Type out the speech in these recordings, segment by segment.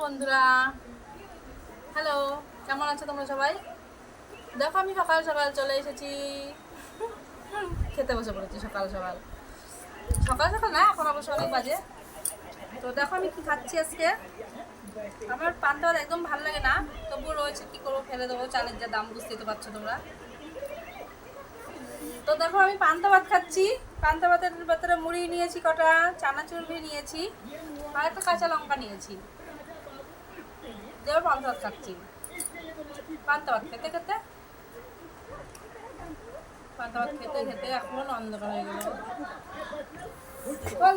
বন্ধুরা, হ্যালো, কেমন আছো তোমরা সবাই? দেখো আমি সকাল সকাল চলে এসেছি, খেতে বসে পড়েছি। সকাল সকাল সকাল সকাল না, এখন অবশ্য অনেক বাজে। তো দেখো আমি কি খাচ্ছি আজকে। আমার পান্তা ভাত একদম ভালো লাগে না, তবুও রয়েছে, কি করবো, ফেলে দেবো। চালের যা দাম বুঝতেই তো পারছো তোমরা। তো দেখো আমি পান্তা ভাত খাচ্ছি। পান্তা ভাতের ভেতরে মুড়ি নিয়েছি, কটা চানাচুর নিয়েছি, আর একটা কাঁচা লঙ্কা নিয়েছি, দিয়ে পান্তা ভাত খাচ্ছি। পান্তা ভাত খেতে খেতে পান্তা ভাত খেতে খেতে এখন অন্ধকার হয়ে গেল। বল,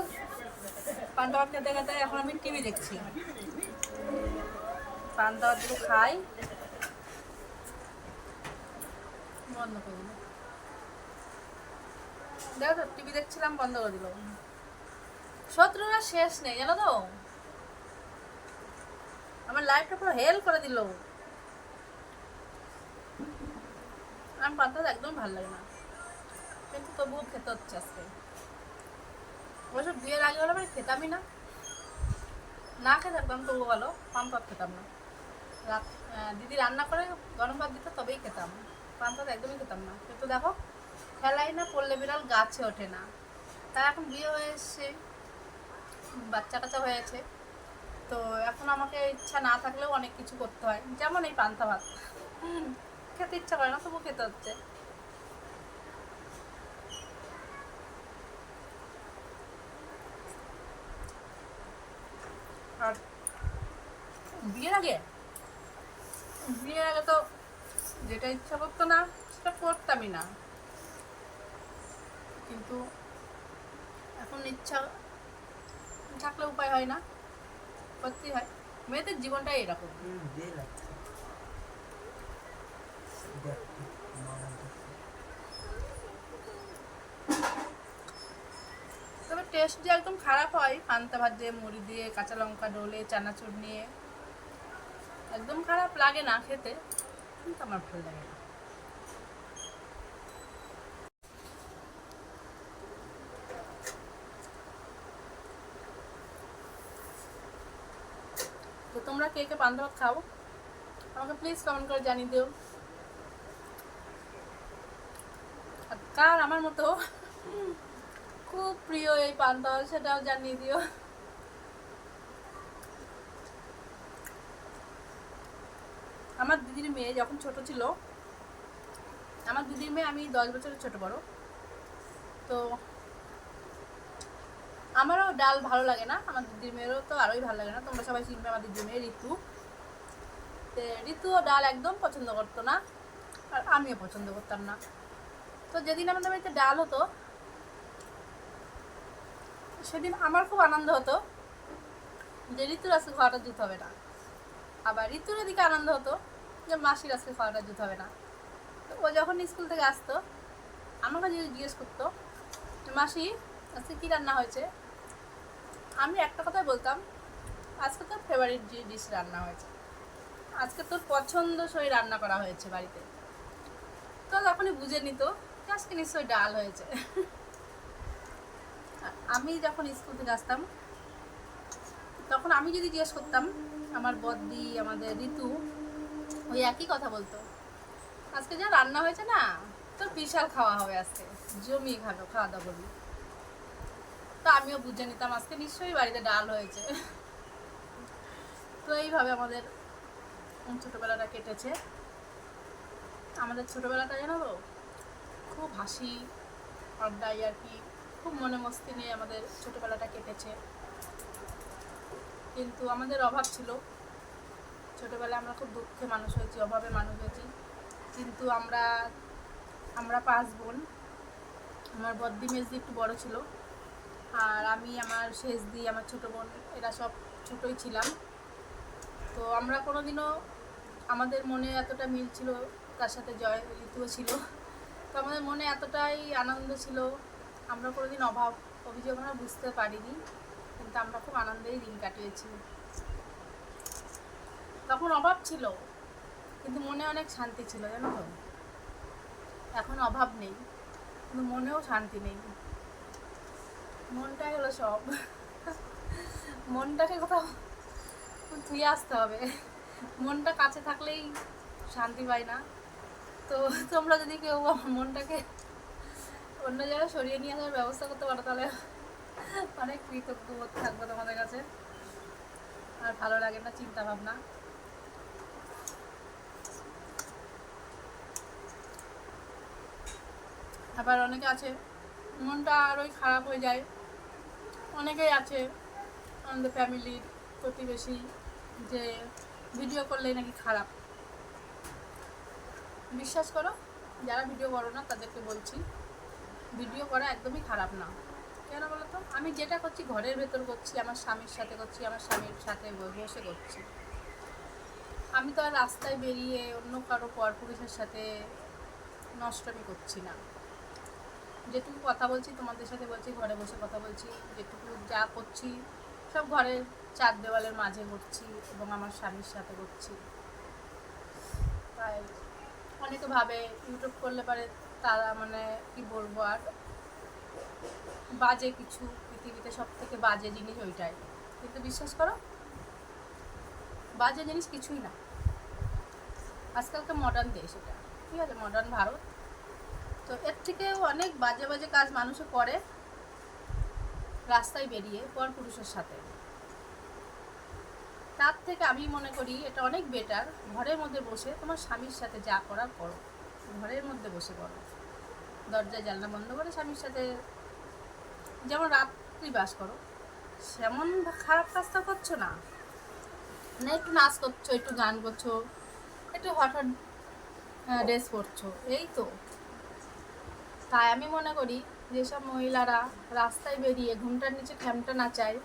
পান্তা ভাত খেতে খেতে এখন আমি টিভি দেখছি। পান্তা ভাতগুলো খাই, বন্ধ করে দিল। দেখো তো, টিভি দেখছিলাম, বন্ধ করে দিল। শত্রুরা শেষ নেই, জানো তো, আমার লাইফটা পুরো হেল করে দিল। আমার পান্তা ভাত একদম ভালো লাগে না, কিন্তু তবুও খেতে হচ্ছে আজকে। অবশ্য বিয়ের আগে হলে আমি খেতামই না, না খেয়ে থাকতাম তবুও ভালো, পান্তা ভাত খেতাম না। দিদি রান্না করে গরম ভাত দিত, তবেই খেতাম। পান্তা ভাত একদমই খেতাম না। কিন্তু দেখো, খেলাই না পড়লে বিড়াল গাছে ওঠে না। তাই এখন বিয়ে হয়ে এসছে, বাচ্চা কাচ্চা হয়েছে, তো এখন আমাকে ইচ্ছা না থাকলেও অনেক কিছু করতে হয়, যেমন এই পান্তা ভাত। খেতে ইচ্ছা করে না, তবু খেতে হচ্ছে। আর বিয়ের আগে বিয়ের আগে তো যেটা ইচ্ছা করতো না সেটা করতামই না, কিন্তু এখন ইচ্ছা থাকলে উপায় হয় না, করতেই হয়। মেয়েদের জীবনটাই এরকম। তবে টেস্ট যে একদম খারাপ হয়, পান্তা ভাত দিয়ে মুড়ি দিয়ে কাঁচা লঙ্কা ডলে চানাচুর নিয়ে, একদম খারাপ লাগে না খেতে, কিন্তু আমার ভালো লাগে না। তো তোমরা কে কে পান্তা ভাত খাও, আমাকে প্লিজ কমেন্ট করে জানিয়ে দিও। আর কার আমার মতো খুব প্রিয় এই পান্তা ভাত, সেটাও জানিয়ে দিও। আমার দিদির মেয়ে যখন ছোট ছিল, আমার দিদির মেয়ে আমি 10 বছরের ছোট বড়, তো আমারও ডাল ভালো লাগে না, আমার দিদির মেয়েরও তো আরোই ভালো লাগে না। তোমরা সবাই চিনবে আমার দিদির মেয়ে ঋতু। তো ঋতুও ডাল একদম পছন্দ করতো না, আর আমিও পছন্দ করতাম না। তো যেদিন আমাদের বাড়িতে ডাল হতো, সেদিন আমার খুব আনন্দ হতো যে ঋতুর আজকে খাওয়াটা জুত হবে না। আবার ঋতুর এদিকে আনন্দ হতো যে মাসির আজকে খাওয়াটা জুত হবে না। তো ও যখন স্কুল থেকে আসতো, আমাকে যদি জিজ্ঞেস করতো মাসি আজকে কী রান্না হয়েছে, আমি একটা কথাই বলতাম, আজকে তোর ফেভারিট ডিশ রান্না হয়েছে, আজকে তোর পছন্দসই রান্না করা হয়েছে বাড়িতে। তো তখনই বুঝে নিত যে আজকে নিশ্চয়ই ডাল হয়েছে। আমি যখন স্কুল থেকে আসতাম, তখন আমি যদি জিজ্ঞেস করতাম, আমার বদ্দি আমাদের ঋতু ওই একই কথা বলতো, আজকে যা রান্না হয়েছে না, তোর বিশাল খাওয়া হবে, আজকে জমিয়ে খাবো, খাওয়া দাওয়া করবি। তো আমিও বুঝে নিতাম আজকে নিশ্চয়ই বাড়িতে ডাল হয়েছে। তো এইভাবে আমাদের ছোটোবেলাটা কেটেছে। আমাদের ছোটোবেলাটা জানো তো, খুব হাসি আড্ডাই আর কি, খুব মনে মস্তি নিয়ে আমাদের ছোটোবেলাটা কেটেছে। কিন্তু আমাদের অভাব ছিল, ছোটোবেলায় আমরা খুব দুঃখে মানুষ হয়েছি, অভাবে মানুষ হয়েছি। কিন্তু আমরা আমরা 5 বোন, আমার বদ্দি মেজদি একটু বড় ছিল, আর আমি, আমার শেষদি, আমার ছোটো বোন, এরা সব ছোটোই ছিলাম। তো আমরা কোনোদিনও, আমাদের মনে এতটা মিল ছিল, তার সাথে জয় ঋতুও ছিল, তো আমাদের মনে এতটাই আনন্দ ছিল, আমরা কোনোদিন অভাব অভিযোগ আমরা বুঝতে পারিনি, কিন্তু আমরা খুব আনন্দেই দিন কাটিয়েছি। তখন অভাব ছিল, কিন্তু মনে অনেক শান্তি ছিল, জানো তো। এখন অভাব নেই, কিন্তু মনেও শান্তি নেই। মনটাই হলো সব। মনটাকে কোথাও ধুয়ে আসতে হবে। মনটা কাছে থাকলেই শান্তি পাই না। তো তোমরা যদি কেউ আমার মনটাকে অন্য জায়গায় সরিয়ে নিয়ে আসার ব্যবস্থা করতে পারো তাহলে অনেক কৃতজ্ঞ বোধ থাকবো তোমাদের কাছে। আর ভালো লাগে না চিন্তা ভাবনা। আবার অনেকে আছে মনটা আরোই খারাপ হয়ে যায়। অনেকেই আছে আমাদের ফ্যামিলির প্রতিবেশী যে ভিডিও করলেই নাকি খারাপ। বিশ্বাস করো, যারা ভিডিও করো না তাদেরকে বলছি, ভিডিও করা একদমই খারাপ না। কেন বলো তো, আমি যেটা করছি ঘরের ভেতর করছি, আমার স্বামীর সাথে করছি, আমার স্বামীর সাথে বসে করছি। আমি তো আর রাস্তায় বেরিয়ে অন্য কারো পরপুরুষের সাথে নষ্টমি করছি না। যেটুকু কথা বলছি তোমাদের সাথে বলছি, ঘরে বসে কথা বলছি, যেটুকু যা করছি সব ঘরের চার দেওয়ালের মাঝে করছি এবং আমার স্বামীর সাথে করছি। তাই অনেকে ভাবে ইউটিউব করলে পারে তারা মানে কি বলবো আর বাজে কিছু, পৃথিবীতে সব থেকে বাজে জিনিস ওইটাই। কিন্তু বিশ্বাস করো বাজে জিনিস কিছুই না। আজকালকার মডার্ন দেশ এটা, ঠিক আছে, মডার্ন ভারত। তো এর থেকেও অনেক বাজে বাজে কাজ মানুষে করে রাস্তায় বেরিয়ে পরপুরুষের সাথে। তার থেকে আমি মনে করি এটা অনেক বেটার ঘরের মধ্যে বসে তোমার স্বামীর সাথে যা করার করো, ঘরের মধ্যে বসে করো, দরজায় জানলা বন্ধ করে স্বামীর সাথে যেমন রাত্রি বাস করো, সেমন খারাপ কাজটা করছো না। না একটু নাচ করছো, একটু গান করছো, একটু হঠাৎ ড্রেস পরছো, এই তো। তাই আমি মনে করি যেসব মহিলারা রাস্তায় বেরিয়ে ঘুমটার নিচে খ্যামটা নাচায়,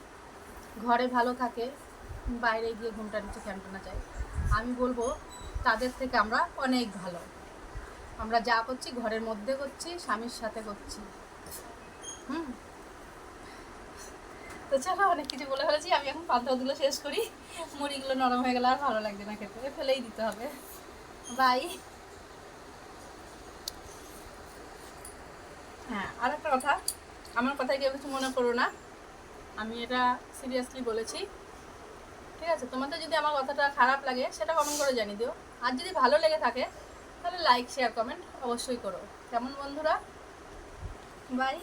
ঘরে ভালো থাকে, বাইরে গিয়ে ঘুমটার নিচে খ্যামটা নাচায়, আমি বলবো তাদের থেকে আমরা অনেক ভালো। আমরা যা করছি ঘরের মধ্যে করছি, স্বামীর সাথে করছি। তো চলো অনেক কিছু বলে ফেলেছি, আমি এখন পান্তাগুলো শেষ করি। মুড়িগুলো নরম হয়ে গেলে আর ভালো লাগবে না খেতে, ফেলেই দিতে হবে। বাই। হ্যাঁ, আর একটা কথা, আমার কথায় কেউ কিছু মনে করো না, আমি এটা সিরিয়াসলি বলেছি, ঠিক আছে? তোমাদের যদি আমার কথাটা খারাপ লাগে সেটা কমেন্ট করে জানিয়ে দিও, আর যদি ভালো লেগে থাকে তাহলে লাইক শেয়ার কমেন্ট অবশ্যই করো। কেমন বন্ধুরা? বাই।